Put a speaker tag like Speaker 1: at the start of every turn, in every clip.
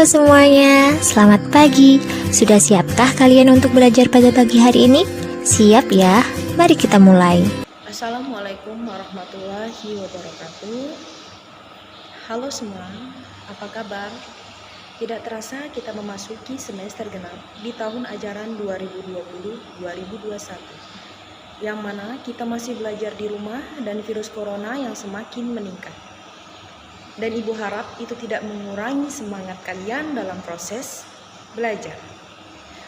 Speaker 1: Halo semuanya, selamat pagi. Sudah siapkah kalian untuk belajar pada pagi hari ini? Siap ya? Mari kita mulai.
Speaker 2: Assalamualaikum warahmatullahi wabarakatuh. Halo semua, apa kabar? Tidak terasa kita memasuki semester genap di tahun ajaran 2020-2021, yang mana kita masih belajar di rumah dan virus corona yang semakin meningkat. Dan Ibu harap itu tidak mengurangi semangat kalian dalam proses belajar.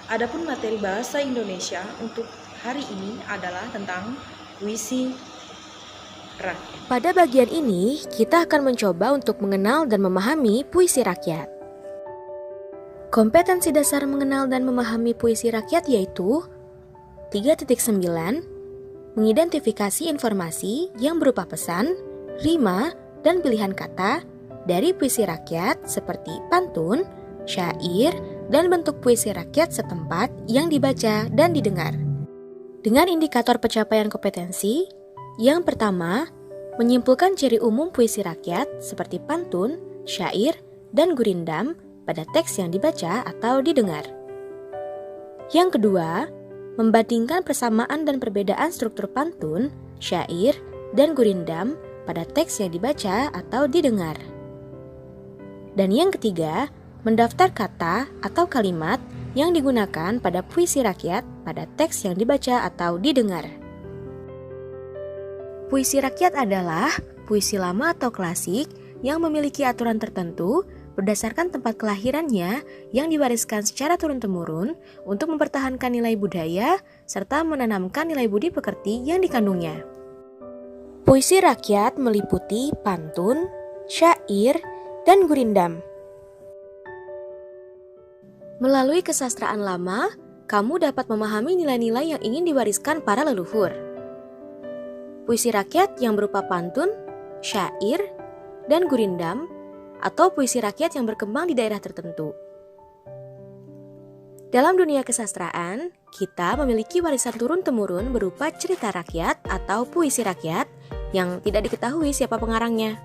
Speaker 2: Adapun materi bahasa Indonesia untuk hari ini adalah tentang puisi rakyat.
Speaker 3: Pada bagian ini, kita akan mencoba untuk mengenal dan memahami puisi rakyat. Kompetensi dasar mengenal dan memahami puisi rakyat yaitu 3.9, mengidentifikasi informasi yang berupa pesan, rima, dan pilihan kata dari puisi rakyat seperti pantun, syair, dan bentuk puisi rakyat setempat yang dibaca dan didengar. Dengan indikator pencapaian kompetensi, yang pertama, menyimpulkan ciri umum puisi rakyat seperti pantun, syair, dan gurindam pada teks yang dibaca atau didengar. Yang kedua, membandingkan persamaan dan perbedaan struktur pantun, syair, dan gurindam pada teks yang dibaca atau didengar. Dan yang ketiga, mendaftar kata atau kalimat yang digunakan pada puisi rakyat pada teks yang dibaca atau didengar. Puisi rakyat adalah puisi lama atau klasik yang memiliki aturan tertentu berdasarkan tempat kelahirannya yang diwariskan secara turun-temurun untuk mempertahankan nilai budaya serta menanamkan nilai budi pekerti yang dikandungnya. Puisi rakyat meliputi pantun, syair, dan gurindam. Melalui kesastraan lama, kamu dapat memahami nilai-nilai yang ingin diwariskan para leluhur. Puisi rakyat yang berupa pantun, syair, dan gurindam, atau puisi rakyat yang berkembang di daerah tertentu. Dalam dunia kesastraan, kita memiliki warisan turun-temurun berupa cerita rakyat atau puisi rakyat yang tidak diketahui siapa pengarangnya.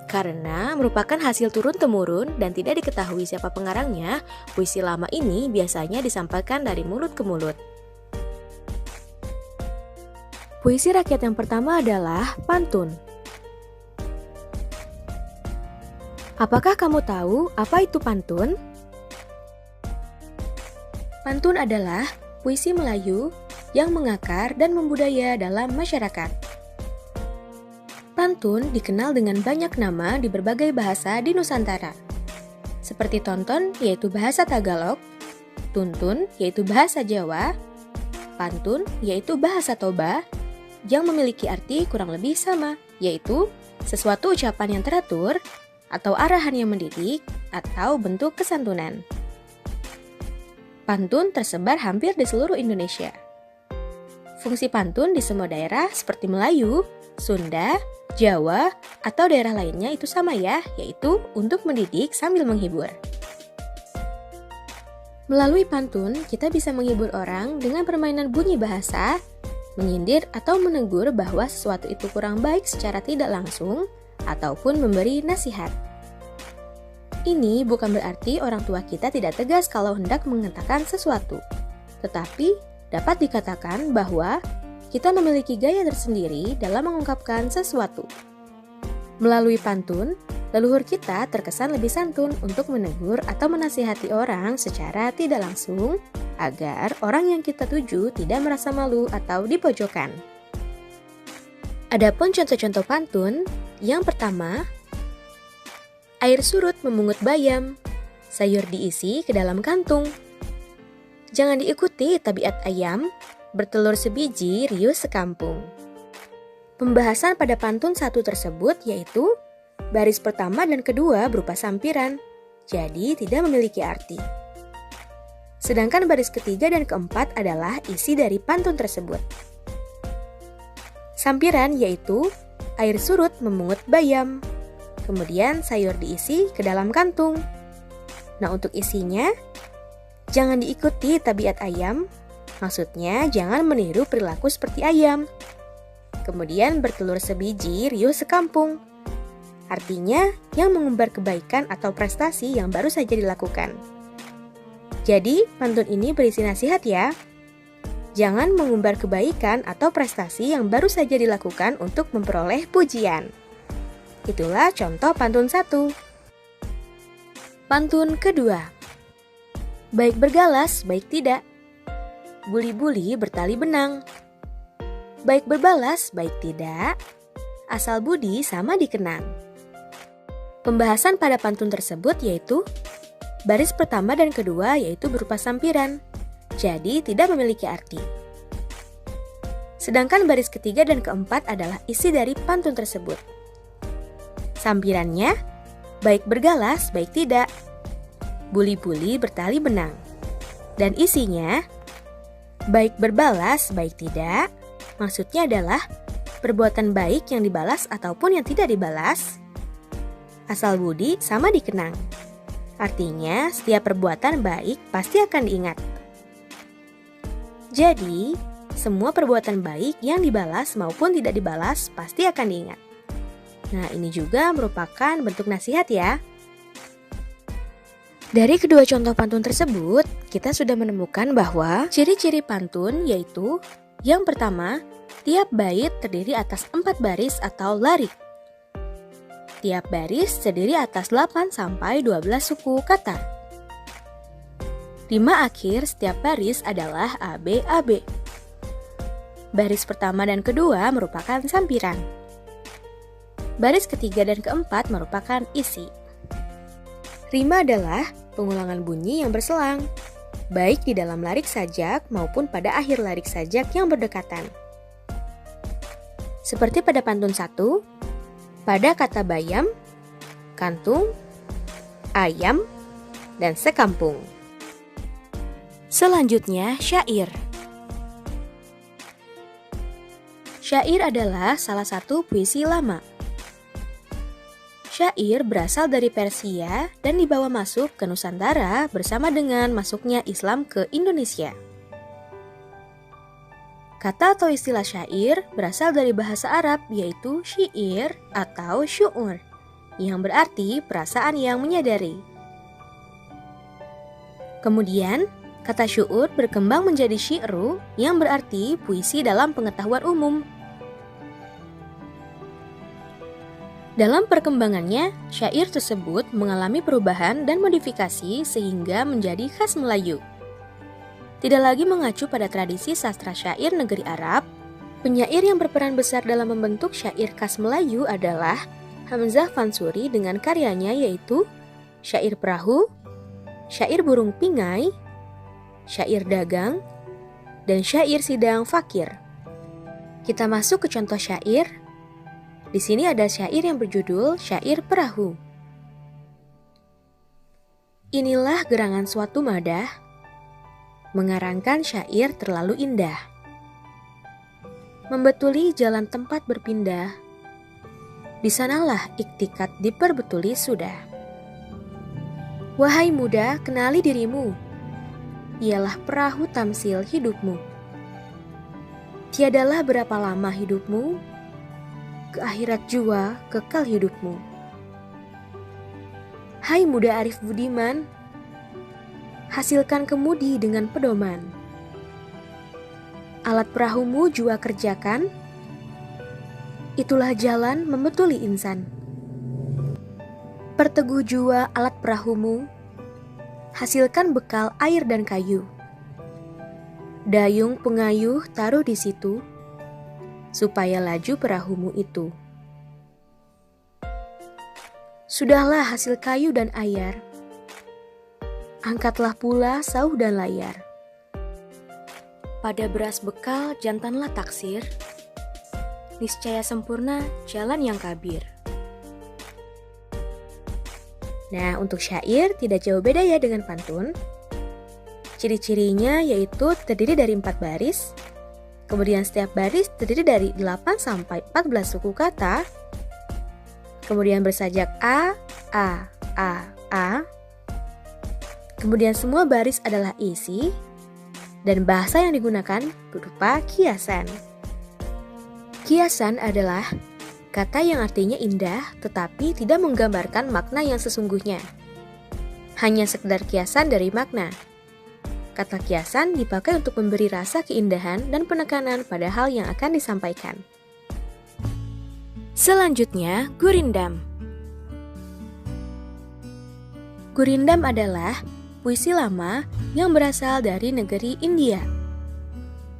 Speaker 3: Karena merupakan hasil turun-temurun dan tidak diketahui siapa pengarangnya, puisi lama ini biasanya disampaikan dari mulut ke mulut. Puisi rakyat yang pertama adalah pantun. Apakah kamu tahu apa itu pantun? Pantun adalah puisi Melayu yang mengakar dan membudaya dalam masyarakat. Pantun dikenal dengan banyak nama di berbagai bahasa di Nusantara, seperti tonton yaitu bahasa Tagalog, tuntun yaitu bahasa Jawa, pantun yaitu bahasa Toba, yang memiliki arti kurang lebih sama, yaitu sesuatu ucapan yang teratur, atau arahan yang mendidik, atau bentuk kesantunan. Pantun tersebar hampir di seluruh Indonesia. Fungsi pantun di semua daerah seperti Melayu, Sunda, Jawa, atau daerah lainnya itu sama ya, yaitu untuk mendidik sambil menghibur. Melalui pantun, kita bisa menghibur orang dengan permainan bunyi bahasa, menyindir atau menegur bahwa sesuatu itu kurang baik secara tidak langsung, ataupun memberi nasihat. Ini bukan berarti orang tua kita tidak tegas kalau hendak mengatakan sesuatu, tetapi dapat dikatakan bahwa kita memiliki gaya tersendiri dalam mengungkapkan sesuatu. Melalui pantun, leluhur kita terkesan lebih santun untuk menegur atau menasihati orang secara tidak langsung, agar orang yang kita tuju tidak merasa malu atau dipojokkan. Adapun contoh-contoh pantun, yang pertama, air surut memungut bayam, sayur diisi ke dalam kantung. Jangan diikuti tabiat ayam, bertelur sebiji, riuh sekampung. Pembahasan pada pantun satu tersebut yaitu baris pertama dan kedua berupa sampiran, jadi tidak memiliki arti. Sedangkan baris ketiga dan keempat adalah isi dari pantun tersebut. Sampiran yaitu air surut memungut bayam, kemudian sayur diisi ke dalam kantung. Nah, untuk isinya, jangan diikuti tabiat ayam, maksudnya jangan meniru perilaku seperti ayam. Kemudian bertelur sebiji, riuh sekampung. artinya yang mengumbar kebaikan atau prestasi yang baru saja dilakukan. Jadi, pantun ini berisi nasihat ya. Jangan mengumbar kebaikan atau prestasi yang baru saja dilakukan untuk memperoleh pujian. Itulah contoh pantun 1. Pantun kedua. Baik bergalas, baik tidak. Buli-buli bertali benang. Baik berbalas, baik tidak. Asal budi sama dikenang. Pembahasan pada pantun tersebut yaitu baris pertama dan kedua yaitu berupa sampiran, jadi tidak memiliki arti. Sedangkan baris ketiga dan keempat adalah isi dari pantun tersebut. Sampirannya, baik bergalas, baik tidak. Buli-buli bertali benang. Dan isinya, baik berbalas, baik tidak. Maksudnya adalah perbuatan baik yang dibalas ataupun yang tidak dibalas. Asal budi sama dikenang. Artinya, setiap perbuatan baik pasti akan diingat. Jadi, semua perbuatan baik yang dibalas maupun tidak dibalas pasti akan diingat. Nah, ini juga merupakan bentuk nasihat ya. Dari kedua contoh pantun tersebut, kita sudah menemukan bahwa ciri-ciri pantun yaitu yang pertama, tiap bait terdiri atas 4 baris atau larik. Tiap baris terdiri atas 8 sampai 12 suku kata. Rima akhir setiap baris adalah ABAB. Baris pertama dan kedua merupakan sampiran. Baris ketiga dan keempat merupakan isi. Rima adalah pengulangan bunyi yang berselang, baik di dalam larik sajak maupun pada akhir larik sajak yang berdekatan. Seperti pada pantun 1, pada kata bayam, kantung, ayam, dan sekampung. Selanjutnya, syair. Syair adalah salah satu puisi lama. Syair berasal dari Persia dan dibawa masuk ke Nusantara bersama dengan masuknya Islam ke Indonesia. Kata atau istilah syair berasal dari bahasa Arab yaitu syair atau syu'ur, yang berarti perasaan yang menyadari. Kemudian, kata syu'ur berkembang menjadi syi'ru yang berarti puisi dalam pengetahuan umum. Dalam perkembangannya, syair tersebut mengalami perubahan dan modifikasi sehingga menjadi khas Melayu. Tidak lagi mengacu pada tradisi sastra syair negeri Arab, penyair yang berperan besar dalam membentuk syair khas Melayu adalah Hamzah Fansuri dengan karyanya yaitu Syair Perahu, Syair Burung Pingai, Syair Dagang, dan Syair Sidang Fakir. Kita masuk ke contoh syair. Di sini ada syair yang berjudul Syair Perahu. Inilah gerangan suatu madah, mengarangkan syair terlalu indah. Membetuli jalan tempat berpindah, di sanalah iktikat diperbetuli sudah. Wahai muda, kenali dirimu, ialah perahu tamsil hidupmu. Tiadalah berapa lama hidupmu, ke akhirat jua kekal hidupmu. Hai muda arif budiman, hasilkan kemudi dengan pedoman. Alat perahumu jua kerjakan, itulah jalan membetuli insan. Perteguh jua alat perahumu, hasilkan bekal air dan kayu. Dayung pengayuh taruh di situ, supaya laju perahumu itu. Sudahlah hasil kayu dan ayar, angkatlah pula sauh dan layar. Pada beras bekal jantanlah taksir, niscaya sempurna jalan yang kabir. Nah, untuk syair tidak jauh beda ya dengan pantun. Ciri-cirinya yaitu terdiri dari 4 baris, kemudian setiap baris terdiri dari 8 sampai 14 suku kata, kemudian bersajak A, kemudian semua baris adalah isi, dan bahasa yang digunakan berupa kiasan. Kiasan adalah Kata yang artinya indah tetapi tidak menggambarkan makna yang sesungguhnya. Hanya sekedar kiasan dari makna. Kata kiasan dipakai untuk memberi rasa keindahan dan penekanan pada hal yang akan disampaikan. Selanjutnya, gurindam. Gurindam adalah puisi lama yang berasal dari negeri India.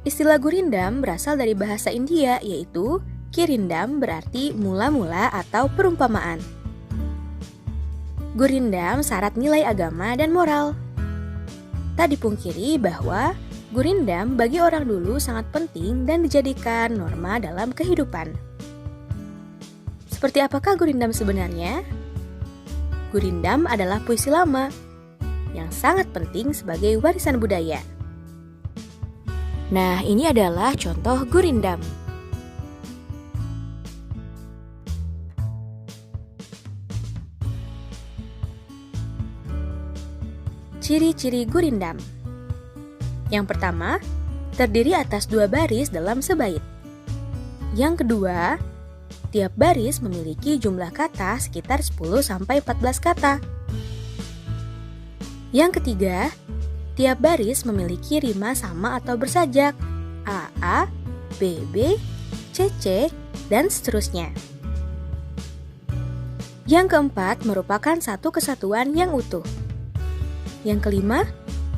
Speaker 3: Istilah gurindam berasal dari bahasa India, yaitu kirindam berarti mula-mula atau perumpamaan. Gurindam syarat nilai agama dan moral. Tak dipungkiri bahwa gurindam bagi orang dulu sangat penting dan dijadikan norma dalam kehidupan. Seperti apakah gurindam sebenarnya? Gurindam adalah puisi lama yang sangat penting sebagai warisan budaya. Nah, ini adalah contoh gurindam. Ciri-ciri gurindam. Yang pertama, terdiri atas 2 baris dalam sebait. Yang kedua, tiap baris memiliki jumlah kata sekitar 10-14 kata. Yang ketiga, tiap baris memiliki rima sama atau bersajak, AA, BB, CC, dan seterusnya. Yang keempat merupakan satu kesatuan yang utuh. Yang kelima,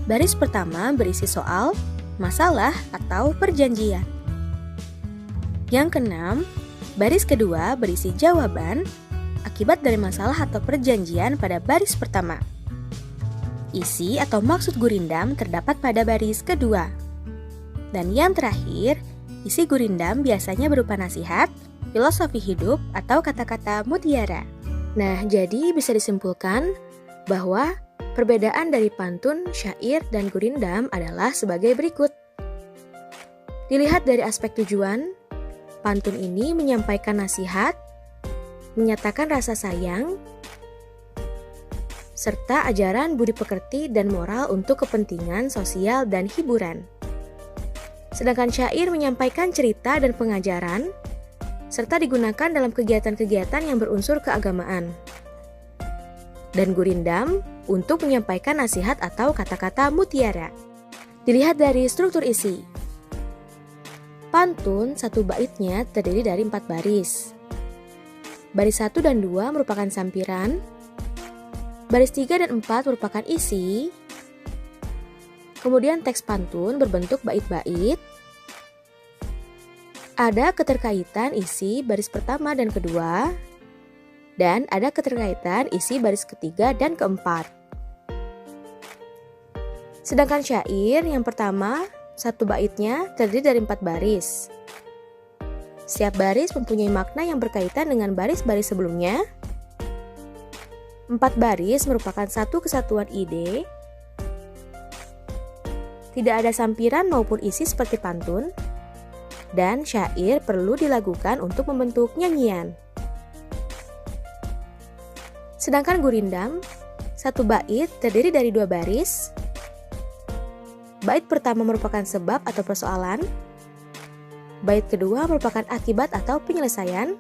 Speaker 3: baris pertama berisi soal, masalah, atau perjanjian. Yang keenam, baris kedua berisi jawaban akibat dari masalah atau perjanjian pada baris pertama. Isi atau maksud gurindam terdapat pada baris kedua. Dan yang terakhir, isi gurindam biasanya berupa nasihat, filosofi hidup, atau kata-kata mutiara. Nah, jadi bisa disimpulkan bahwa perbedaan dari pantun, syair, dan gurindam adalah sebagai berikut. Dilihat dari aspek tujuan, pantun ini menyampaikan nasihat, menyatakan rasa sayang, serta ajaran budi pekerti dan moral untuk kepentingan sosial dan hiburan. Sedangkan syair menyampaikan cerita dan pengajaran, serta digunakan dalam kegiatan-kegiatan yang berunsur keagamaan. Dan gurindam untuk menyampaikan nasihat atau kata-kata mutiara. Dilihat dari struktur isi. Pantun satu baitnya terdiri dari 4 baris. Baris 1 dan 2 merupakan sampiran. Baris 3 dan 4 merupakan isi. Kemudian teks pantun berbentuk bait-bait. Ada keterkaitan isi baris pertama dan kedua. Dan ada keterkaitan isi baris ketiga dan keempat. Sedangkan syair yang pertama, satu baitnya terdiri dari 4 baris. Setiap baris mempunyai makna yang berkaitan dengan baris-baris sebelumnya. 4 baris merupakan satu kesatuan ide. Tidak ada sampiran maupun isi seperti pantun. Dan syair perlu dilakukan untuk membentuk nyanyian. Sedangkan gurindam, satu bait terdiri dari 2 baris. Bait pertama merupakan sebab atau persoalan. Bait kedua merupakan akibat atau penyelesaian.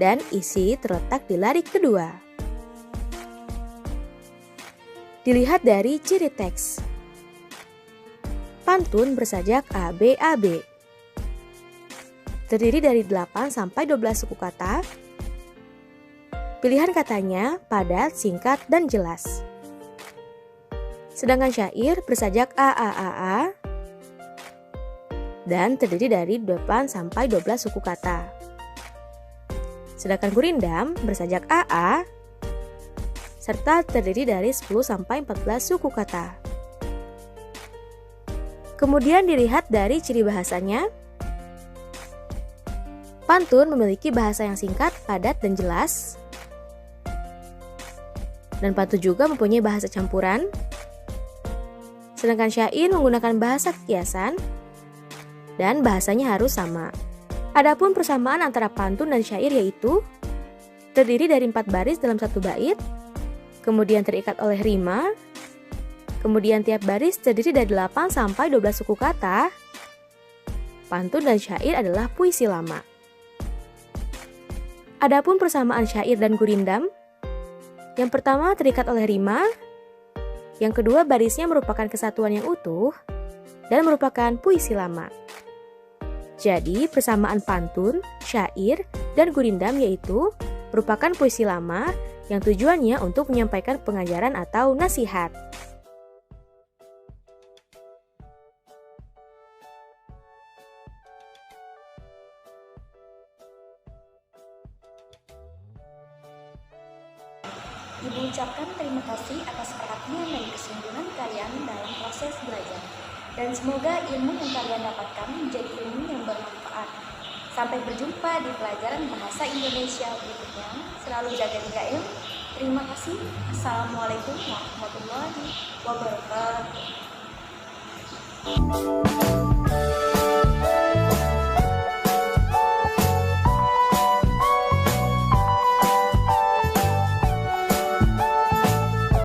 Speaker 3: Dan isi terletak di larik kedua. Dilihat dari ciri teks. Pantun bersajak ABAB. Terdiri dari 8-12 suku kata. Pilihan katanya padat, singkat, dan jelas. Sedangkan syair bersajak AAAA dan terdiri dari 8-12 suku kata. Sedangkan gurindam bersajak AA serta terdiri dari 10-14 suku kata. Kemudian dilihat dari ciri bahasanya. Pantun memiliki bahasa yang singkat, padat, dan jelas. Dan pantun juga mempunyai bahasa campuran. Sedangkan syair menggunakan bahasa kiasan dan bahasanya harus sama. Adapun persamaan antara pantun dan syair yaitu terdiri dari 4 baris dalam satu bait, kemudian terikat oleh rima, kemudian tiap baris terdiri dari 8-12 suku kata. Pantun dan syair adalah puisi lama. Adapun persamaan syair dan gurindam, yang pertama terikat oleh rima, yang kedua barisnya merupakan kesatuan yang utuh, dan merupakan puisi lama. Jadi persamaan pantun, syair, dan gurindam yaitu merupakan puisi lama yang tujuannya untuk menyampaikan pengajaran atau nasihat.
Speaker 4: Ibu ucapkan terima kasih atas perhatian dan kesungguhan kalian dalam proses belajar. Dan semoga ilmu yang kalian dapatkan menjadi ilmu yang bermanfaat. Sampai berjumpa di pelajaran Bahasa Indonesia berikutnya. Selalu jaga 3M. Terima kasih. Assalamualaikum warahmatullahi wabarakatuh.